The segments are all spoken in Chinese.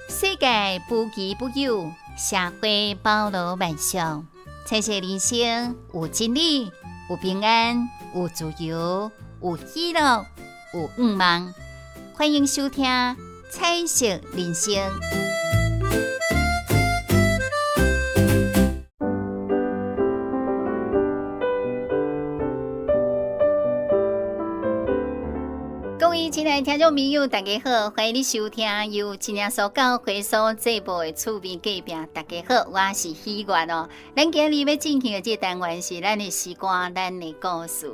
世界不羁不有，社会包罗万象。彩色人生有真理，有平安，有自由，有喜乐，有愿望。欢迎收听《彩色人生》。各位亲爱的听众朋友，大家好，欢迎你收听由真耶稣教会所节目的厝边隔壁。大家好，我是希愿哦。咱今日要进行的这单元是咱的诗歌，咱的故事。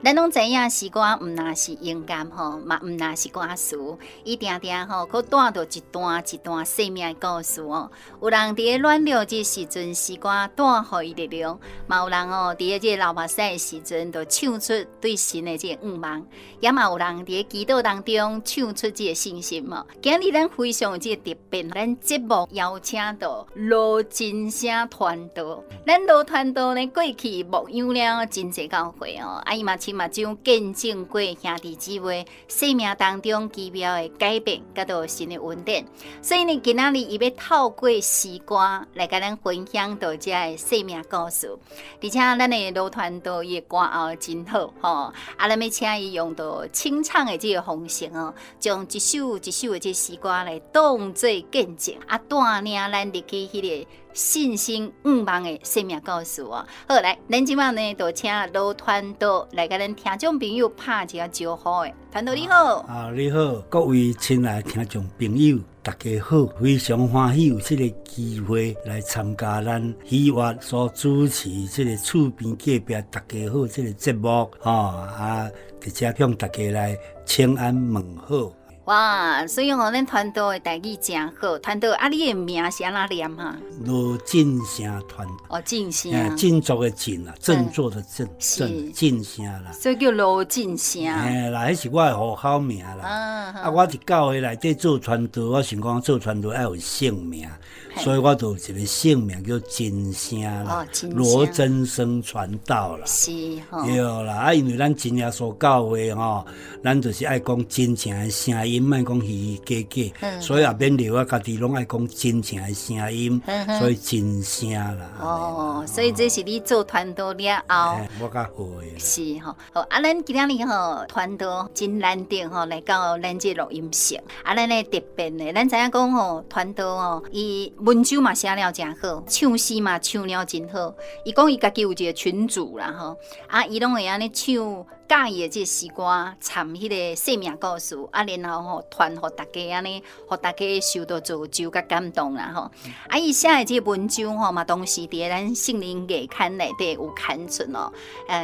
咱拢知影诗歌毋那是音乐吼，嘛毋那是歌词，伊定定吼，佮带着一段一段生命的故事哦。有人伫软弱这时阵，诗歌带互伊力量；嘛有人哦，伫这流目屎的时阵，就唱出对神的这愿望；也嘛有人伫祈祷当中唱出这信心嘛。今日咱非常这特别，咱节目邀请到罗真声传道。咱罗传道呢，过去牧养了真济教会哦，伊嘛将见证过兄弟姊妹生命当中奇妙的改变，甲到新的恩典。所以呢，今仔日伊要透过诗歌来甲咱分享到这的生命故事，而且咱的罗传道伊的歌喉真好吼。咱要请伊用到清唱的这个方式哦，将一首一首的这诗歌来当做见证，带领咱入去迄个信心愿望的生命故事哦。好，来，咱今晚呢，就请罗传道来甲咱听众朋友拍一个招呼的。传道你好，你好，各位亲爱的听众朋友，大家好，非常欢喜有这个机会来参加咱喜悦所主持这个厝边隔壁大家好这个节目直接向大家来请安问好。哇，所以咱传道的台语真好。传道你的名是安怎念哈？罗真声传道。真声。振作的振啊，振作的振，振声啦。所以叫罗振声。啦，迄是我的户口名啦。我伫教会内底做传道，我想讲做传道要有姓名，所以我就有一个姓名叫真声啦，罗真声传道啦。是吼。对啦，因为咱真耶稣教会吼，咱就是爱讲真正的声音，莫讲虚虚假假，所以也免留我家己拢爱讲真正的声音，所以真声啦。所以这是你做传道了后，我较好诶。是吼，好咱今日吼传道真难得吼，来到咱这录音室。咱咧特别咧，咱知影讲吼，传道哦，伊文章嘛写了真好，唱诗嘛唱了真好。伊讲伊家己有一个群组啦吼，伊拢会安尼唱。教伊的这诗歌，参迄个生命故事，然后吼传互大家安尼，互大家受到造就甲感动啦吼。伊写的这文章吼嘛，当时伫咱圣灵月刊内底有刊出哦。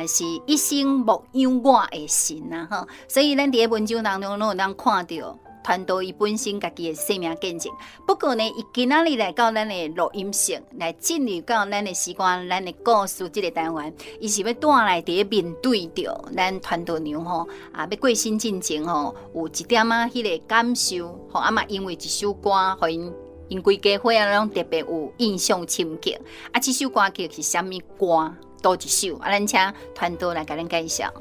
是一生牧养我的神啦吼，所以咱伫文章当中拢有当看到。传道伊本身家己的生命见证，不过呢，伊今仔日来到咱的录音室，来进入到咱的诗歌、咱的故事这个单元，伊是要带来伫面对着咱传道娘吼要过身进前吼，有一点迄个感受吼，嘛因为一首歌，互因规家伙拢特别有印象深刻。这首歌叫是啥物歌？多一首？咱请传道来甲咱介绍。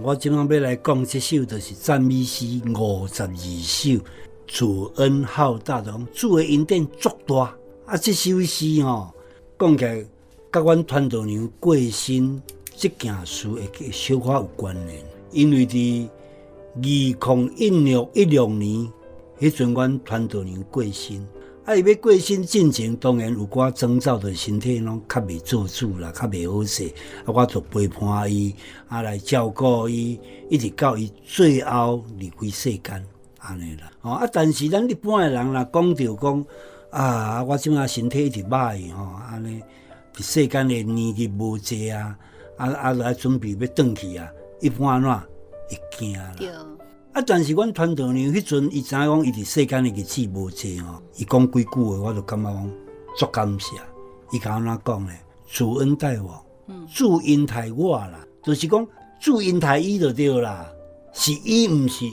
我今晚要来讲这首，就是赞美诗52首，主恩浩大的，主的恩典足大。这首诗讲起来，甲阮传道娘过身这件事会小可有关联，因为伫2016年，迄阵阮传道娘过身。伊要过身进前，当然有寡征兆，的身体拢较袂做主啦，较袂好势。我就陪伴伊，来照顾伊，一直到伊最后离开世间，安尼啦。但是咱一般的人若讲着讲我即马身体一直歹安尼，伫世间的年日无济来准备要转去一般怎会惊啦。但是阮传道娘迄阵，伊知影讲伊伫世间的日子无济伊讲几句话，我就感觉讲足感谢。伊甲我怎讲呢？主恩待我，主恩待我啦，就是讲主恩待伊就对啦。是伊，毋是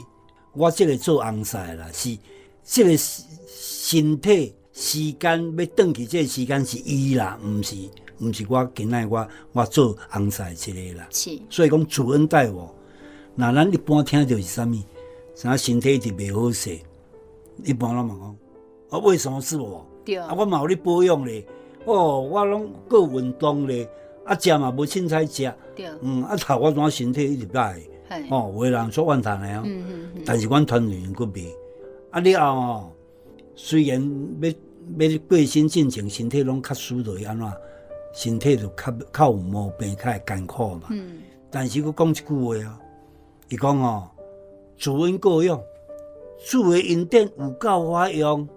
我这个做翁婿啦，是这个身体时间要转去，这个时间是伊啦，毋是我今仔我做翁婿这个啦。是，所以讲主恩待我。那咱一般听到是啥物？啥身体一直袂好势，一般人嘛讲，为什么是我？对，我嘛有咧保养咧，我拢够运动咧，食嘛无凊彩食，对，头我怎身体一直歹，有个人说怨叹的但是阮团队员佫袂，了后虽然要过身进前，身体拢较输落去安怎，身体就较有毛病，较会艰苦嘛。但是佫讲一句话伊讲主恩够用，主的恩典有够法用。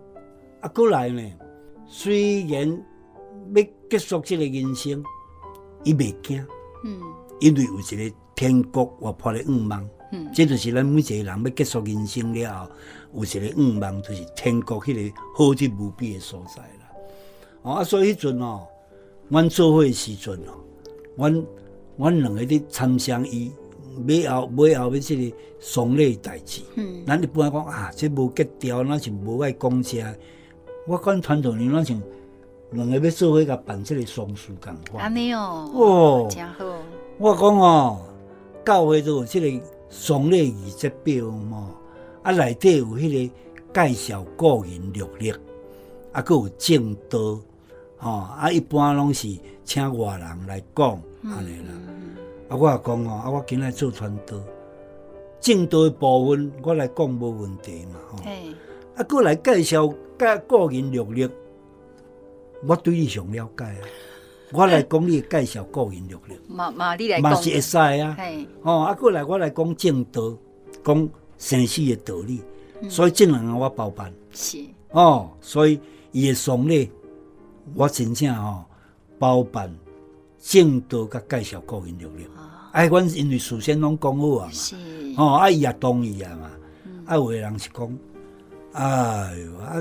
过来呢，虽然要结束这个人生，伊袂惊，因为有一个天国活泼的愿望。这就是咱每一个人要结束人生了后，有一个愿望，就是天国迄个好之无比的所在啦。所以迄阵阮做伙的时阵阮两个咧参详伊尾后要这个丧礼代志。咱一般讲这无结掉，咱是无爱讲这。我管团队员，咱像两个要做伙甲办这个丧事共款。安尼真好。我讲教会都有这个丧礼仪式表嘛，内底有迄个介绍个人历历，佫有正道，一般拢是请外人来讲安尼啦。我也讲我今仔做传道，正道的部分我来讲无问题嘛。佫来介绍个人历历，我对你上了解我来讲你介绍个人历历，你来讲嘛是会使佫来我来讲正道，讲生死的道理，所以这两个我包办。是所以伊的丧礼，我真正包办正道甲介绍个人历历。阮因为事先拢讲好是伊也同意嘛。有个人是讲，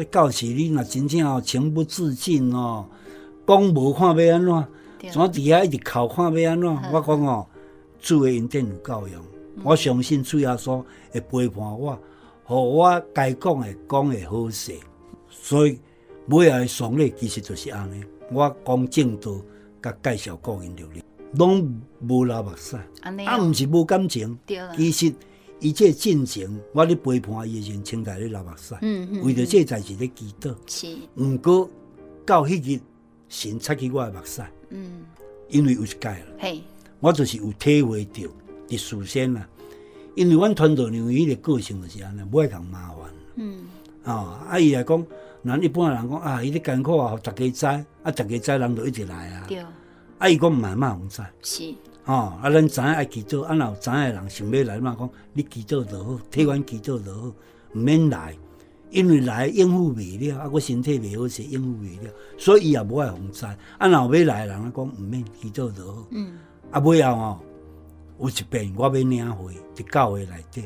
到时你若真正情不自禁讲无看要安怎，怎伫遐一直哭看要安怎？我讲主的恩典有够用，我相信主耶稣会陪伴我，互我该讲的讲会好势。所以尾后的丧礼其实就是安尼，我讲正道甲介绍个人历历，拢无流目屎，毋是无感情。其实伊这进程，我咧陪伴伊的时阵，清代咧流目屎，为着这代志咧祈祷。毋过到迄日，神擦去我的目屎。因为有一届啦，我就是有体会到伫事先啦。因为阮团队员伊个个性就是安尼，不爱共麻烦。伊来讲，咱一般人讲伊咧艰苦互大家知，大家知人就一直来伊讲毋爱互知。是。咱知影爱祈祷，若有知影的人想要来嘛，讲你祈祷就好，替阮祈祷就好，毋免来。因为来应付袂了，我身体袂好势，应付袂了，所以伊也无爱互知。若有要来的人讲毋免祈祷就好。尾后有一遍我要领会伫教会内底，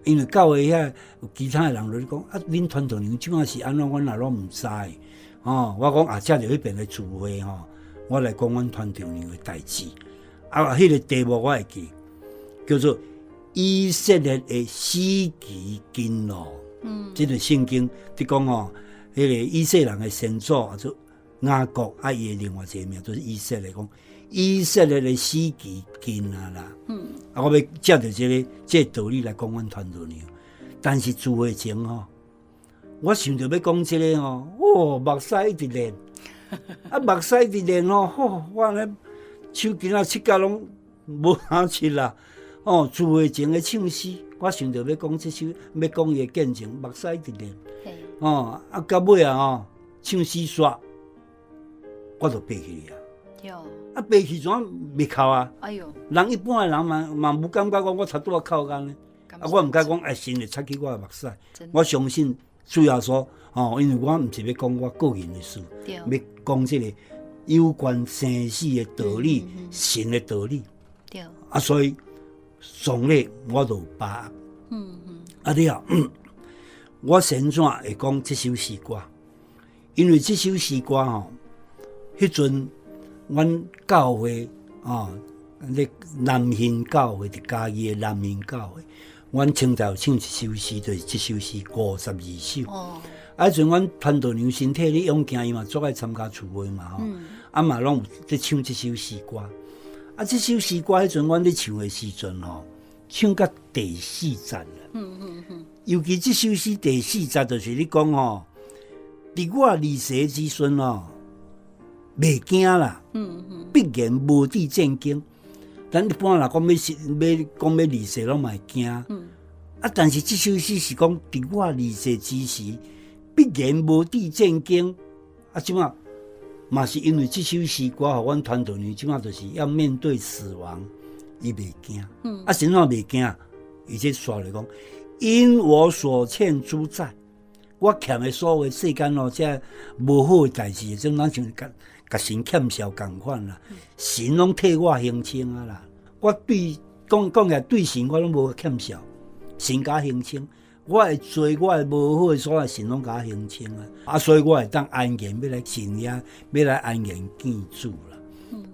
因为教会遐有其他的人就讲恁团队员怎啊是安怎，阮也拢毋知。我讲遮着迄边的聚会我来讲阮团队员的代志。迄个题目我会记，叫做以色列的死期经路。这个圣经伫讲迄个以色列人的先祖做雅各，伊的另外一个名就是以色列，讲以色列的死期近啦。我要借着这个道理来讲阮团队员，但是聚会前我想着要讲这个目屎一直练，目屎一直练我安尼手筋膝甲拢无通切啦。聚会前的唱诗，我想着要讲这首，要讲伊的见证，目屎一直练。到尾唱诗煞，我就背起啊。背起怎袂哭啊？哎呦！人一般的人嘛无感觉讲我插拄啊哭干呢。我毋敢讲神会擦去我的目屎。我相信主要说因为我毋是要讲我个人的事，要讲这个有关生死的道理、神的道理。所以丧礼我就有把握。了，我先怎会讲这首诗歌？因为这首诗歌迄阵阮教会咧南兴教会伫嘉义的南兴教会，阮清朝唱一首诗，就是这首诗52首。迄阵阮团队员身体咧勇健，伊嘛足爱参加聚会嘛嘛拢有咧唱这首诗歌。这首诗歌迄阵阮咧唱的时阵唱到第4节了。尤其这首诗第4节就是你讲哦，伫我离世之孙哦，袂惊啦。必然无地战经。咱一般啦，讲要离世，拢嘛会惊。但是这首诗是讲伫我离世之时，必然无地战经。即马嘛是因为这首诗歌，互阮团队员即马就是要面对死亡，伊袂惊。先怎袂惊？伊这说来讲，因我所欠诸债，我欠的所有世间哦，这无好的代志，种咱像甲神欠钞共款啦。神拢替我还清啊啦。我对讲起来对神我拢无欠钞，神甲还清。我会做我的无好的所在，神拢甲我还清啊。所以我会当安然要来信仰，要来安然见主啦。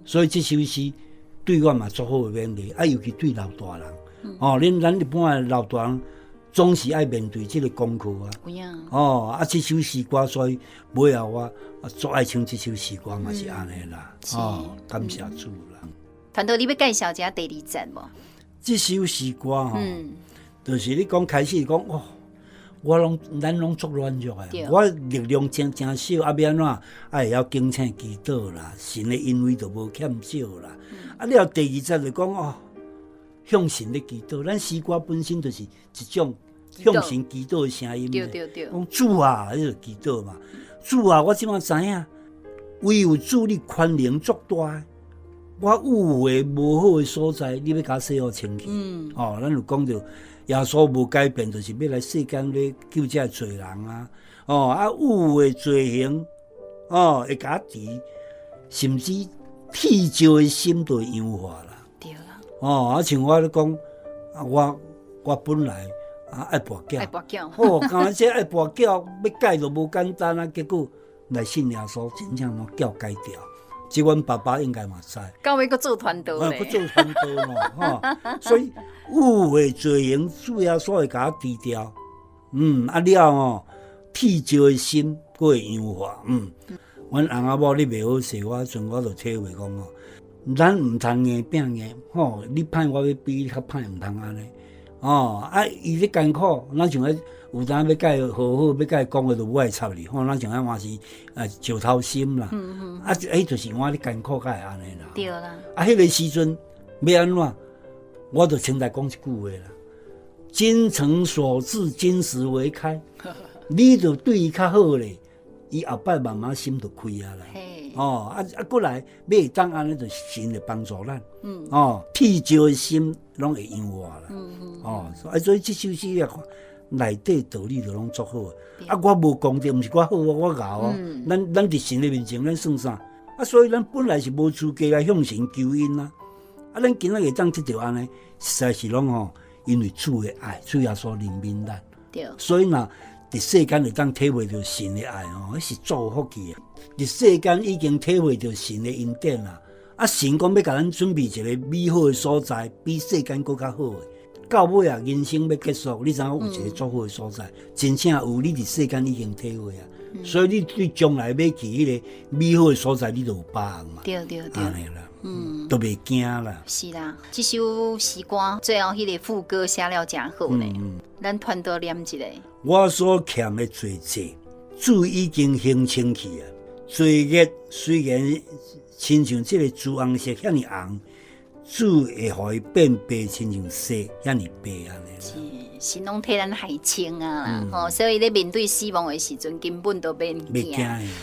所以这首诗对我嘛足好的勉励，尤其对老大人。咱一般的老大人总是爱面对这个功课啊。这首诗歌，所以尾后我足爱唱这首诗歌嘛是安尼啦。感谢主啦。团队，你要介绍一下第2节无？这首诗歌就是你讲开始讲咱拢足软弱的，我力量真少，要安怎？会晓敬请祈祷啦，神的恩惠就无欠少啦。了第2节就讲向神的祈祷，咱诗歌本身就是一种向神祈祷的声音。对。讲主啊，迄就祈祷嘛。主啊，我即马知影，唯有主你宽容足大。我有为无好的所在，你要甲我洗好清气。咱就讲到耶稣无改变，就是要来世间咧救这罪人啊。有为罪行，会甲我治，甚至天照的心都会氧化啦。对啦。像我咧讲，我本来爱跋筊，刚才爱跋筊，要改就无简单啊。结果来信耶稣，真正拢筊改掉。即阮爸爸应该嘛知，到尾阁做传道咧，阁做传道咯，所以有为罪行，主要所会甲我治掉。了天照的心阁会氧化。阮翁仔某你袂好势，我就体会讲咱毋通硬拼硬，你歹我要比你较歹，毋通安尼。伊咧艰苦，咱像咧有当要甲伊好好，要甲伊讲话，就无爱插你。咱像迄嘛是石头心啦。迄就是我咧艰苦，甲会安尼啦。对啦。迄个时阵要安怎？我就清代讲一句话啦：精诚所至，金石为开。你就对伊较好咧，伊后摆慢慢心就开啊啦。过来要会当安尼，就神会帮助咱。天照的心拢会氧化啦。所以这首诗内底道理就拢足好。我无功德，毋是我好，我熬咱伫神的面前，咱算啥？所以咱本来是无资格来向神求恩啊。咱今仔会当得到安尼，实在是拢因为主的爱，主耶稣怜悯咱。对。所以若伫世间会当体会到神的爱迄是祝福去啊。伫世间已经体会到神的恩典啦。神讲要甲咱准备一个美好的所在，比世间更较好的。到尾人生要结束，你知影有一个足好的所在，真正有你伫世间已经体会啊。所以你对将来要去迄个美好的所在，你就有把握嘛。对。安尼啦，都袂惊啦。是啦，这首诗歌最后迄个副歌写了真好呢。咱团队念一个。我所欠的罪债，主已经还清去啊。罪孽虽然亲像这个朱红色遐尼红，主会互伊变白，亲像雪遐尼白安尼。是，神拢替咱还清啊啦，所以咧面对死亡的时阵，根本都免惊。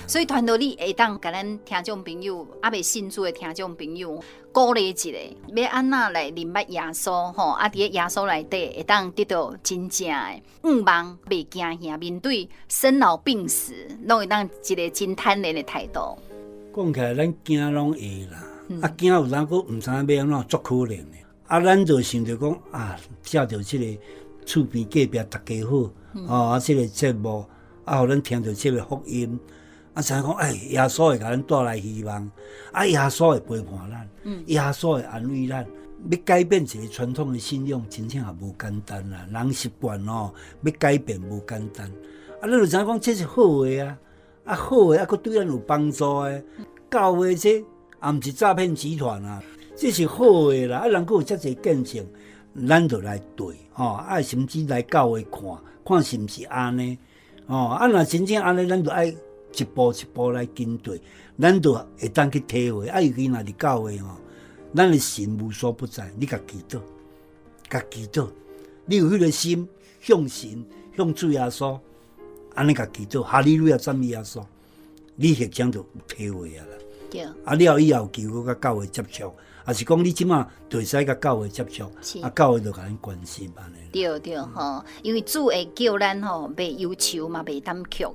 所以团队你会当甲咱听众朋友，未信主的听众朋友鼓励一下，要安那来认捌耶稣伫咧耶稣内底会当得到真正的望，袂惊吓，面对生老病死，拢会当一个真坦然的态度。讲起来，咱惊拢会啦，惊有当佫毋知影要安怎，足可怜的。咱就想着讲借着即个厝边隔壁大家好，即个节目互咱听着即个福音，知影讲耶稣会甲咱带来希望，耶稣会陪伴咱，耶稣会安慰咱。要改变一个传统的信仰，真正也无简单啦。人习惯要改变无简单。咱就知影讲这是好的啊。好诶，佫对咱有帮助诶。教会这也毋是诈骗集团啊，这是好诶啦。人佫有遮侪见证，咱就来对甚至来教会看是毋是安尼若真正安尼，咱就爱一步一步来跟对，咱就会当去体会。尤其若伫教会咱的神无所不在，你甲祈祷，你有迄个心向神向主耶稣，安尼甲祈祷，哈利路亚赞美耶稣，你或将就有体会啦。对。你以后求佮教会接触，也是讲你即马就会使甲教会接触，教会就甲咱关心安尼。对因为主会叫咱袂忧愁嘛，袂胆怯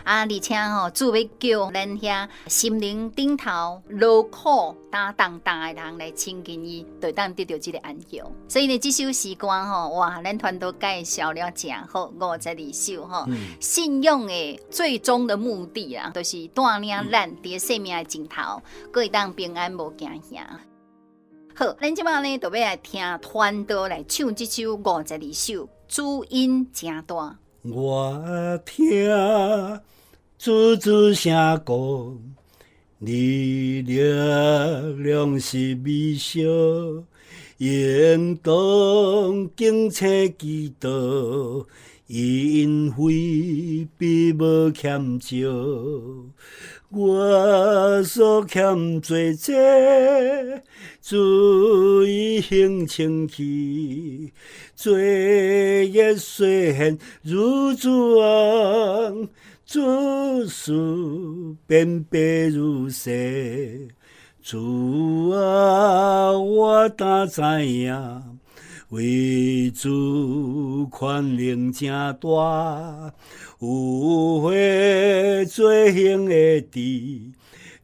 而且主要叫咱遐心灵顶头劳苦担当的人来亲近伊，就当得到这个安详。所以呢，这首诗歌哇，咱团队介绍了真好，52首信仰的最终的目的啦，就是带领咱伫生命的尽头，可以当平安无惊吓。好，咱即摆呢，就要来听团队来唱这首52首，主因真大。我听主声讲，你力量是微小，应当警察祈祷，因为比无欠少。我所欠罪这，主已行清去，罪孽虽现如珠红，主事变白如雪。主啊，我当知影，为主权能真大。有花做行的地，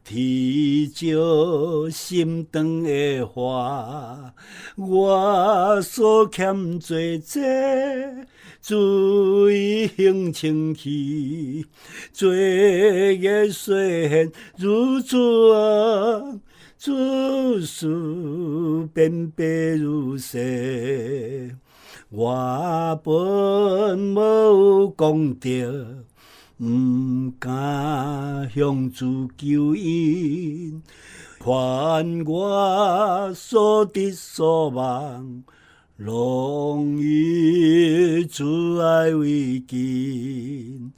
天照心肠的花。我所欠罪这，主已行清去，罪孽虽现如珠红，主事变白如雪。我本无有功德，毋敢向主求恩，还我所得所望，拢以主爱为根。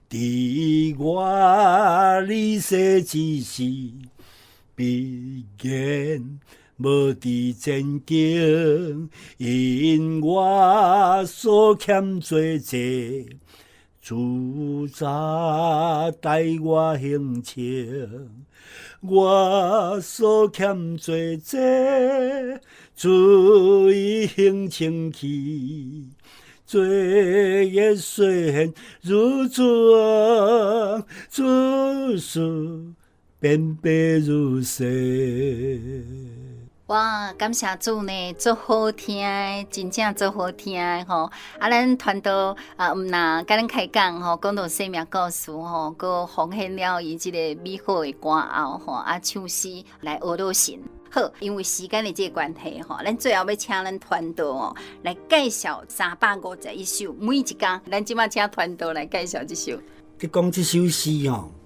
伫我离世之时，必然无伫前景，因我所欠罪这，主早待我行清。我所欠罪这，主已行清去，罪孽虽现如珠红，主事变白如雪。哇，感谢主呢，足好听的，真正足好听的吼！咱团队毋那甲咱开讲吼，讲到生命故事吼，佮奉献了伊即个美好的歌后吼，唱诗来学到神。好，因为时间的这个关系吼，咱最后要请咱团队来介绍351首，每一天咱即马请团队来介绍这首。你讲这首诗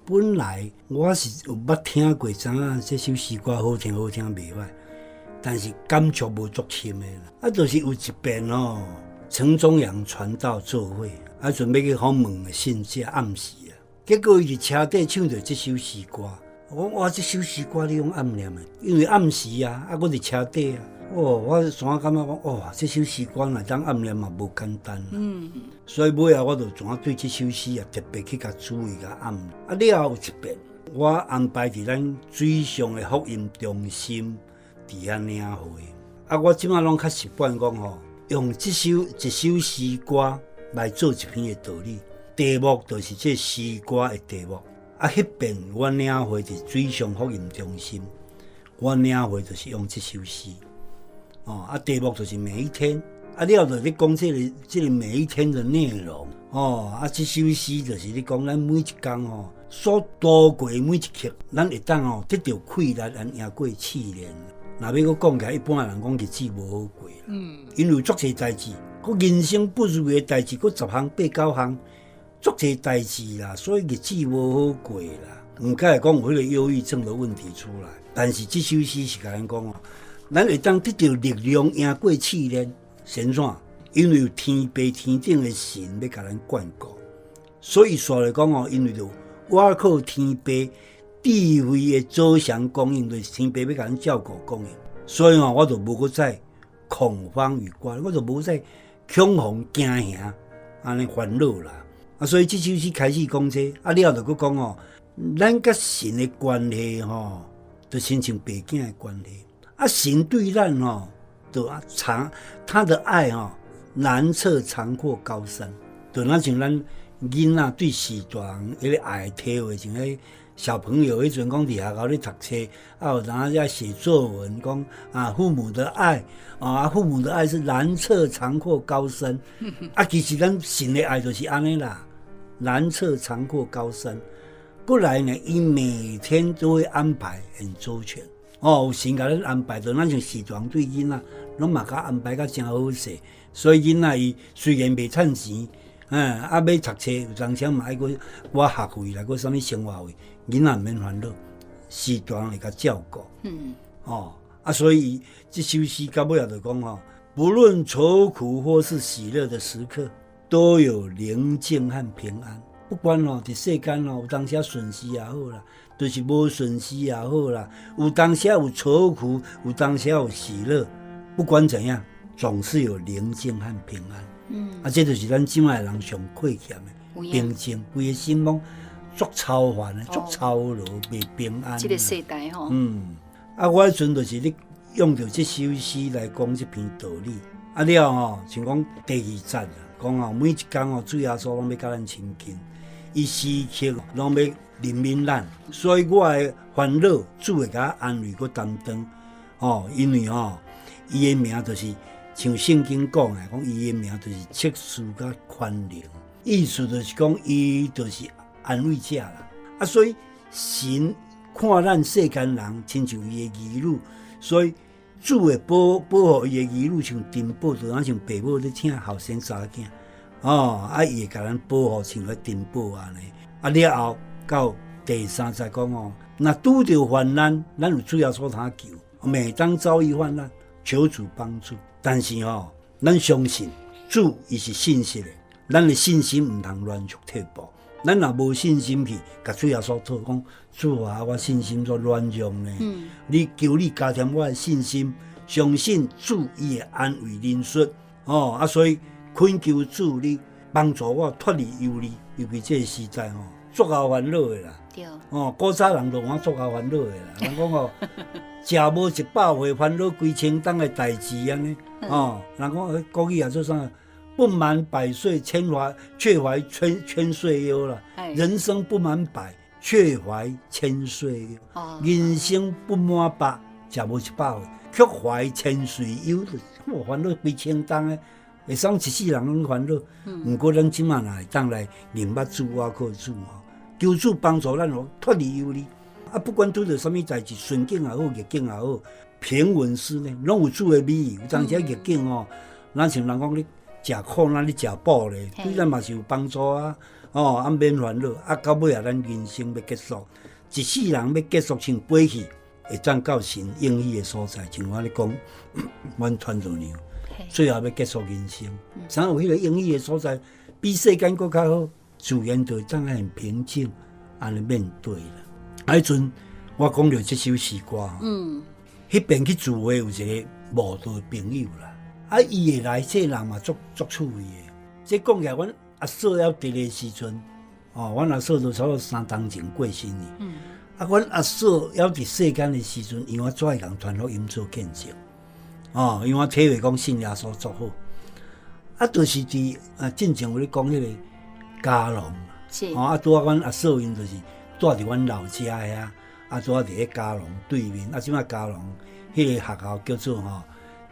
本来我是有捌听过，知影这首诗歌好听袂歹。但是感触无足深的啦，就是有一遍陈宗阳传道做伙，准备去访问的信息暗时结果伊伫车底唱着这首诗歌，我讲哇，这首诗歌你用暗念的，因为暗时我伫车底我怎感觉讲这首诗歌若当暗念嘛无简单所以尾我就怎对这首诗特别去甲注意甲暗了后有一遍，我安排伫咱水上的福音中心。伫遐领会我即马拢较习惯讲用一首诗歌来做一篇的道理，题目就是这诗歌的题目。迄遍我领会伫水上福音中心，我领会就是用这首诗题目就是每一天了就你讲这个每一天的内容这首诗就是你讲咱每一天所度过每一刻，咱会当得到快乐，咱赢过试炼。若要讲起来，一般人讲日子无好过因为足侪代志，人生不如的代志，10项8、9项，足侪代志啦，所以日子无好过啦。毋敢会讲有迄个忧郁症的问题出来，但是这首诗是甲咱讲咱会当得到力量赢过试炼，先怎？因为有天父天顶的神要甲咱眷顾，所以说来讲哦，因为就我靠天父智慧的早详供应，就是天父要甲咱照顾供应，所以我就无搁再恐慌与怪，我就无再恐慌惊吓，安尼烦恼啦。所以这首诗开始讲这，了就搁讲哦，咱甲神的关系吼，就亲像爸囝的关系。神对咱吼，就他的爱吼，难测长阔高深，就那像咱囡仔对视大人迄个爱体会，像迄小朋友迄阵讲伫学校咧读册，有当在写作文讲父母的爱父母的爱是难测长阔高深其实咱神的爱就是安尼啦，难测长阔高深。过来呢，伊每天都会安排很周全。有神甲咱安排，就咱像视大人对囡仔，拢嘛甲安排甲真好势。所以囡仔伊虽然袂趁钱，要读册，有当时嘛爱搁学费啦，搁啥物生活费，囡仔毋免烦恼，视大人会甲照顾。所以这首诗到尾就讲不论愁苦或是喜乐的时刻，都有宁静和平安。不管伫世间有当时顺时也好啦，就是无顺时也好啦，有当时有愁苦，有当时有喜乐，不管怎样，总是有宁静和平安。这就是咱今仔人上缺欠的平静，规个心拢足超凡的，足超罗，袂平安。这个世代吼，我迄阵就是咧用着这首诗来讲这篇道理。了像讲第二节啦，讲每一天主耶稣拢要甲咱亲近。伊时刻拢要怜悯咱，所以我的烦恼主会甲我安慰佮担当。因为伊的名就是像圣经讲的，讲伊的名就是测试佮宽容，意思就是讲伊就是安慰者啦。所以神看咱世间人亲像伊的儿女，所以主会保护伊的儿女像珍宝，就像爸母咧疼后生查囝。伊会甲咱保护像个珍宝安尼。了后到第三节讲若拄着患难，咱有主要所他求，每当遭遇患难，求主帮助。但是咱相信主伊是信实的，咱的信心毋通乱速退步。咱若无信心去，甲主要所讨讲，主我信心所乱用呢。你求你加添我的信心，相信主伊会安慰恁说。所以恳求主你帮助我脱离忧虑，尤其这个时代足够烦恼的啦。对。古早人就足够烦恼的啦。人讲食无100岁烦恼几千担的代志安尼。人讲国语也做啥？不满100岁却怀千岁忧啦。人生不满100，却怀千岁忧。人生不满100，食无100岁，却怀千岁忧。烦恼几千担的。会使一世人拢烦恼，不过咱即马会当来认捌主，我靠主求主帮助咱脱离忧虑。不管拄着什么代志，顺境也好，逆境也好，平稳时呢，拢有主的美意。有当时逆境咱像人讲你食苦，咱你食补咧，对咱嘛是有帮助免烦恼。到尾咱人生要结束，一世人要结束像飞去，会当到神应许的所在。像我咧讲，阮团长娘。最后要结束人生，才有迄个应许的所在，比世间更较好，自然就当很平静，安尼面对啦。迄阵我讲到这首诗歌，迄边去聚会有一个无道的朋友啦，伊会来，这人嘛足趣味的。这讲起来，阮阿嫂要伫的时阵，阮阿嫂都差不多3冬前过身去。阮阿嫂要伫世间的时阵，因为我做会共传福音做见证。因为我体会讲信耶稣足好，就是伫进前有咧讲迄个家农，拄仔阮阿嫂因就是住伫阮老家遐，拄仔伫迄家农对面，即摆家农迄个学校叫做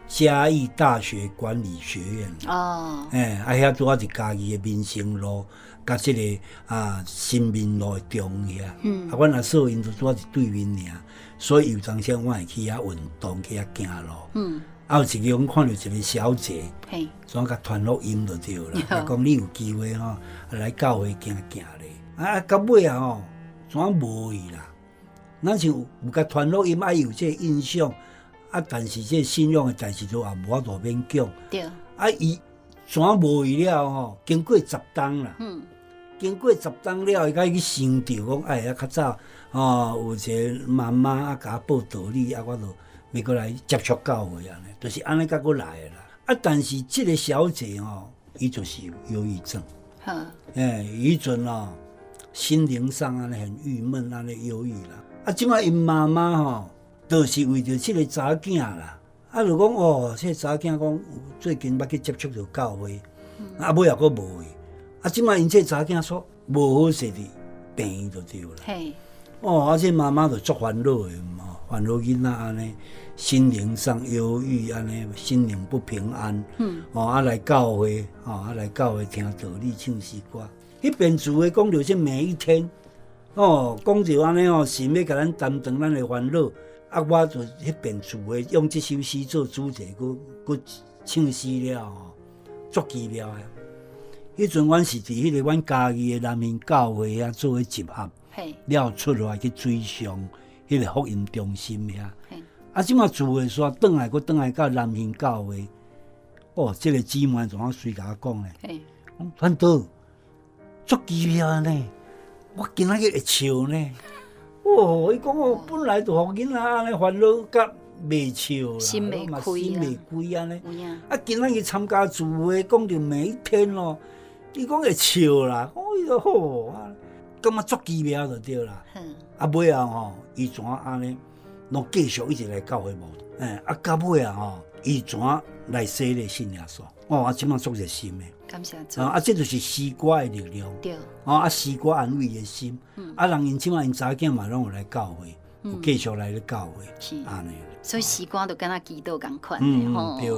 嘉义大学管理学院。遐拄仔伫嘉义的民生路，甲即个新民路的中遐。阮阿嫂因就拄仔伫对面尔。所以有当时我会去遐运动，去遐行路。有一日我看到一个小姐，怎甲传福音就对啦。讲你有机会来教会行行咧。到尾怎无去啦？咱像有甲传福音，有这个印象，但是这信仰的代志都也无法度勉强。对。伊怎无为了吼？经过10冬啦。经过10冬了，伊才去想着讲，哎，较早有一个妈妈甲我报道理，我就要过来接触教会安尼，就是安尼甲我来的啦。但是这个小姐伊就是有忧郁症。伊阵心灵上安尼很郁闷，安尼忧郁啦。即摆因妈妈就是为着这个查囝啦，就讲这个查囝讲最近捌去接触着教会，尾也阁无去。即摆因这查囝说无好势的病就对啦。这妈妈就足烦恼的嘛，烦恼囡仔安尼，心灵上忧郁安尼，心灵不平安。来教会，来教会听道理、唱诗歌。迄边主的讲着这每一天，讲着安尼神要甲咱担当咱的烦恼。我就迄边主的用这首诗做主题，佮唱诗了，足奇妙的。迄阵阮是伫迄个阮家己的南园教会做伙集合，了出来去追上迄个福音中心遐。即马住的煞转来，转来到南园教会。这个姊妹怎啊随甲我讲咧？传道足奇妙呢，我今仔日会笑呢。伊讲本来就互囡仔安尼烦恼甲袂笑啦，心袂开安尼。今仔日参加聚会，讲着每一天伊讲会笑啦，伊就好，感觉足奇妙就对啦。尾啊伊怎安尼，拢继续一直来教会无？到尾啊伊怎来洗礼信耶稣？即摆足热心的。感谢主。这就是诗歌的力量。对。诗歌安慰的心。人因即摆因查囝嘛，拢有来教会，有继续来咧教会，安尼。所以诗歌就敢若祈祷共款的吼。对。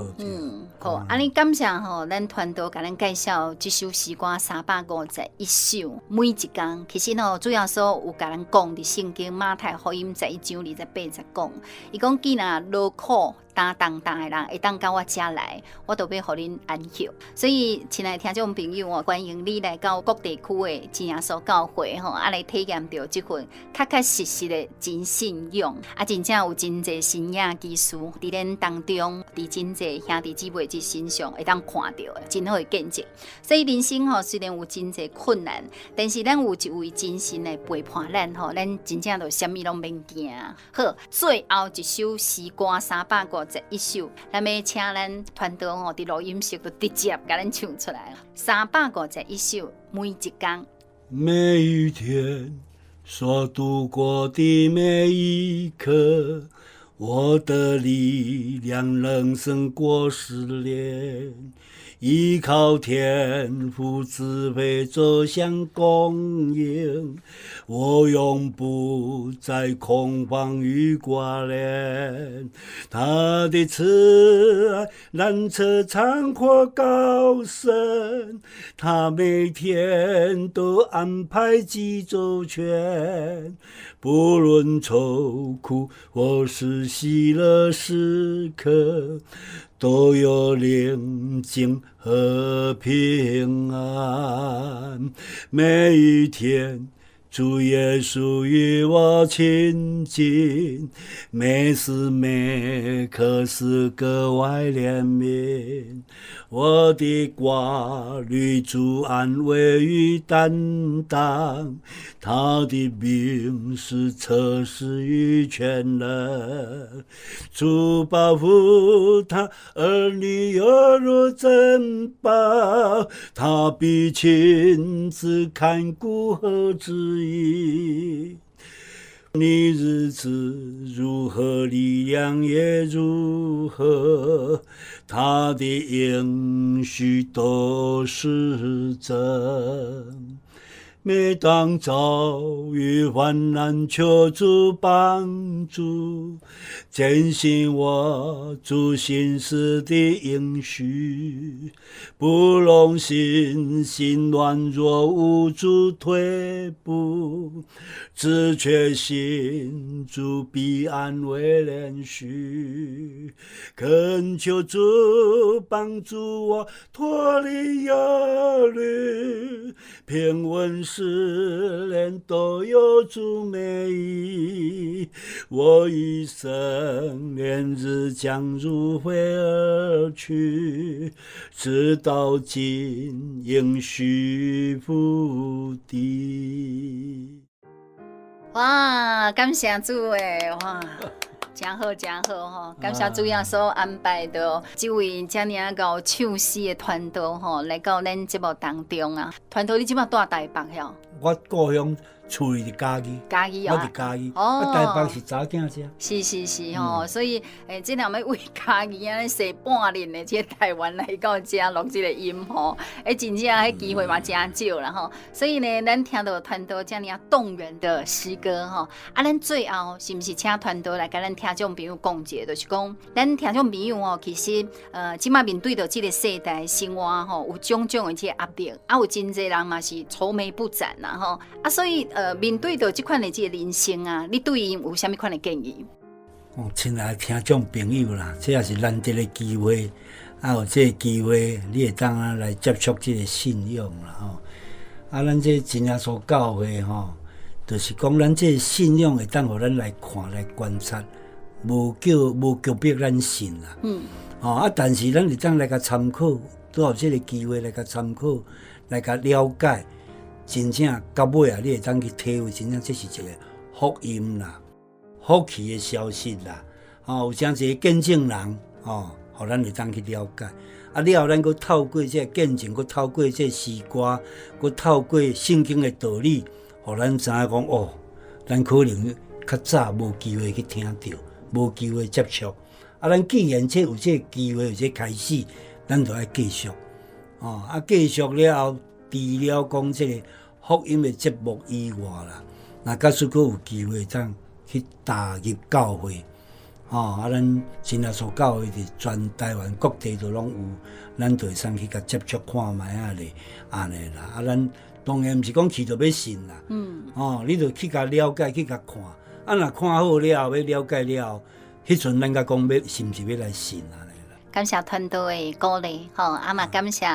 好，安尼感谢咱团队甲咱介绍这首诗歌351首，每一工其实主要说有甲咱讲伫圣经马太福音11章28节讲，伊讲既然劳苦担重担的人会当到我遮来，我都要互恁安息。所以，亲爱的听众朋友欢迎你来到各地区的真耶稣教会来体验到这份确实的真信仰。真正有真侪信仰技术伫咱当中，伫真侪兄弟姊妹之身上会当看到的，真好的见证。所以人生虽然有真侪困难，但是咱有一位真神来陪伴咱咱真正就什么拢免惊。好，最后一首诗歌351首，咱要请咱团队伫录音室就直接甲咱唱出来。351首，每一天。每一天所度过的每一刻，我的力量仍胜过试炼，依靠天父慈悲走向公义，我永不再恐慌与挂念。他的慈爱拦车长阔高深，他每天都安排极周全，不论愁苦或是喜乐时刻，都有宁静和平安。每一天主耶稣与我亲近，每时每刻是格外怜悯。我的挂虑主安慰与担当，他的名是测试与全能。主保护他儿女犹如珍宝，他必亲自看顾和指引。你日子如何，力量也如何，他的应许都是真。每当遭遇患难，求主帮助，坚信我主心事的应许，不容心软弱无助退步，只确信主必安慰连续，恳求主帮助我脱离忧虑，平稳思念都有主美意，我一生念日将如飞而去，直到今应许不敌。哇，感谢主诶，哇！真好真好吼！感谢主耶稣安排到这位这么啊有唱诗的团队吼，来到咱节目当中啊。团队你即摆住台北吼？我故乡厝伫嘉义，我伫嘉义，台北是查囝遮。是吼，所以这若要为嘉义安尼坐半年的这台湾来到遮录这个音吼，真正迄机会嘛真少啦吼。所以呢，咱听到团队这么动人的诗歌吼，咱最后是毋是请团队来甲咱听众朋友讲解，就是讲咱听众朋友吼，其实即摆面对到这个世代生活吼，有种种的这个压力，有真侪人嘛是愁眉不展啦吼，所以面对到这款的这个人生啊，你对因有啥物款的建议？亲爱的听众朋友啦，这也是难得的机会，有这个机会，你会当来接触这个信仰啦吼。咱这真耶稣教会吼，就是讲咱这个信仰会当互咱来看来观察，无强迫咱信啦。但是咱会当来甲参考，都有这个机会来甲参考，来甲了解。真正到尾啊，你会当去体会，真正这是一个福音啦，福气的消息啦。有真侪见证人，互咱会当去了解。了后咱佫透过这个见证，佫透过这个诗歌，佫透过圣经的道理，互咱知影讲咱可能较早无机会去听到，无机会接触。咱既然有这个机会，有这个开始，咱就要继续。继续了后，除了讲这个福音的节目以外啦，那假使佫有机会当去踏入教会，咱真耶稣教会伫全台湾各地都拢有，咱就会上去甲接触看卖咧，安尼啦。咱当然毋是讲去就要信啦，你就去甲了解，去甲看，若看好了，要了解了，迄阵咱甲讲要是毋是要来信啊？感谢团队的鼓励，嘛感谢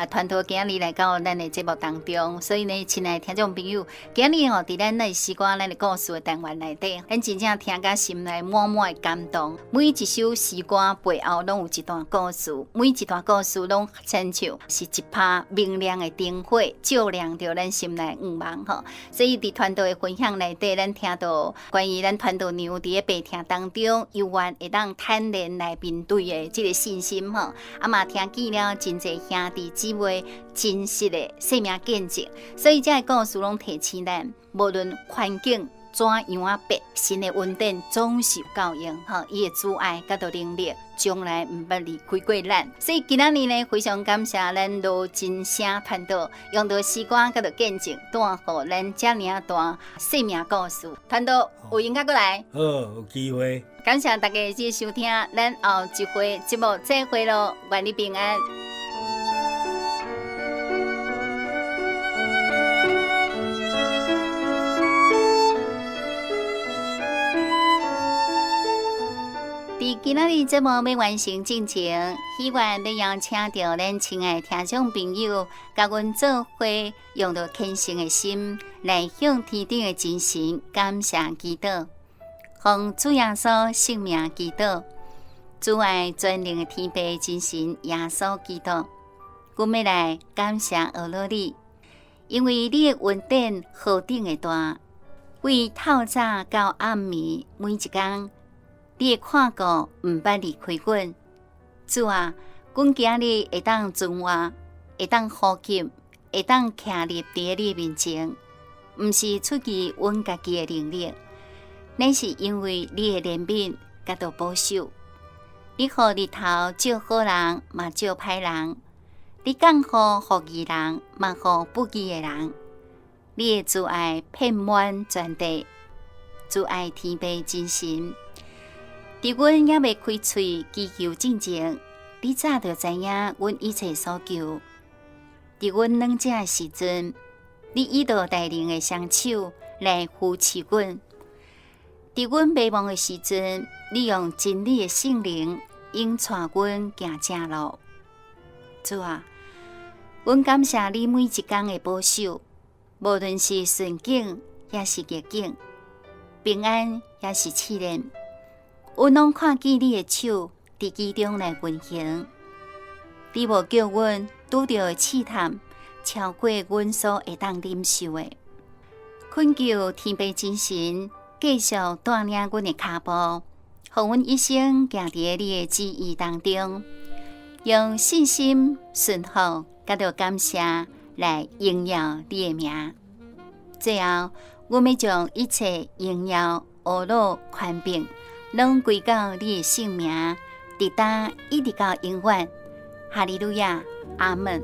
团队今日来到咱的节目当中。所以呢，亲爱的听众朋友，今日伫咱的诗歌、咱的故事的单元内底，咱真正听甲心内满满的感动。每一首诗歌背后拢有一段故事，每一段故事拢亲像是一把明亮的灯火，照亮着咱心内的茫吼。所以伫团队的分享内底，咱听到关于咱团队娘伫白听当中，犹原会当坦然来面对的这个信心吼，嘛听见了真侪兄弟姊妹真实的生命见证，所以这个故事拢提醒咱，无论环境怎样啊变，神的恩典总是有够用吼，伊的主爱甲到能力，将来毋捌离开过咱。所以今仔日呢，非常感谢咱罗真声团队用到时光甲到见证，带互咱遮尔段生命故事。团队有闲甲过来，好，有机会。感谢大家的收听，咱后一回节目再会咯，愿你平安。伫今仔日节目要完成进程，希望要邀请到咱亲爱的听众朋友，甲阮做伙用到虔诚的心来向天顶的真神感谢祈祷。奉主耶稣圣名祈祷，主爱全能的天父真神耶稣基督，阮要来感谢俄罗你，因为你的恩典何等的大，为透早到暗暝每一天，你的看顾毋捌离开阮。主啊，阮今日会当存活，会当呼吸，会当徛立伫你面前，毋是出于阮家己的能力。乃是因为你的怜悯甲到保守，你予日头照好人，嘛照歹人；你降雨予义人，嘛予不义的人。你的慈爱遍满全地，慈爱天父真神。伫阮还未开喙祈求之前，你早就知影阮一切所求。伫阮软弱的时阵，你已到带领的双手来扶持阮。伫阮迷茫的时阵，你用真理的圣灵引带阮行正路。主啊，阮感谢你每一天的保守，无论是顺境也是逆境，平安也是试炼，阮拢看见你的手伫其中来运行。你无叫阮拄到的试探超过阮所会当忍受的。恳求天父真神继续带领阮的脚步，互阮一生行伫你的旨意当中，用信心、顺服、甲着感谢来荣耀你的名。最后，阮要将一切荣耀、懊恼、权柄，拢归到你的圣名，直到一直到永远。哈利路亚，阿门。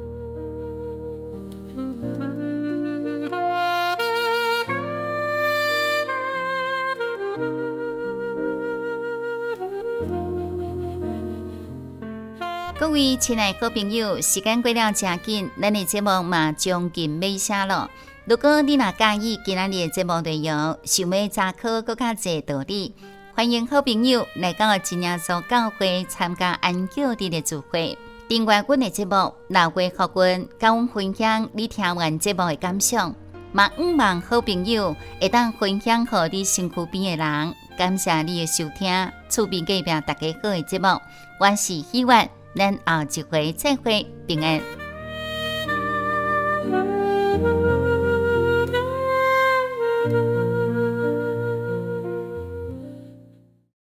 各位亲爱的好朋友，时间过了真紧，咱的节目嘛将近尾声了。如果你若介意今仔日的节目内容，想要查考更较侪道理，欢迎好朋友来到真耶稣教会参加安教日的聚会。订阅阮的节目，留言互阮，甲阮分享你听完节目的感想。嘛，毋望好朋友会当分享互你身躯边的人。感谢你的收听，厝边隔壁大家好的节目，我是希望咱后一回再会，平安。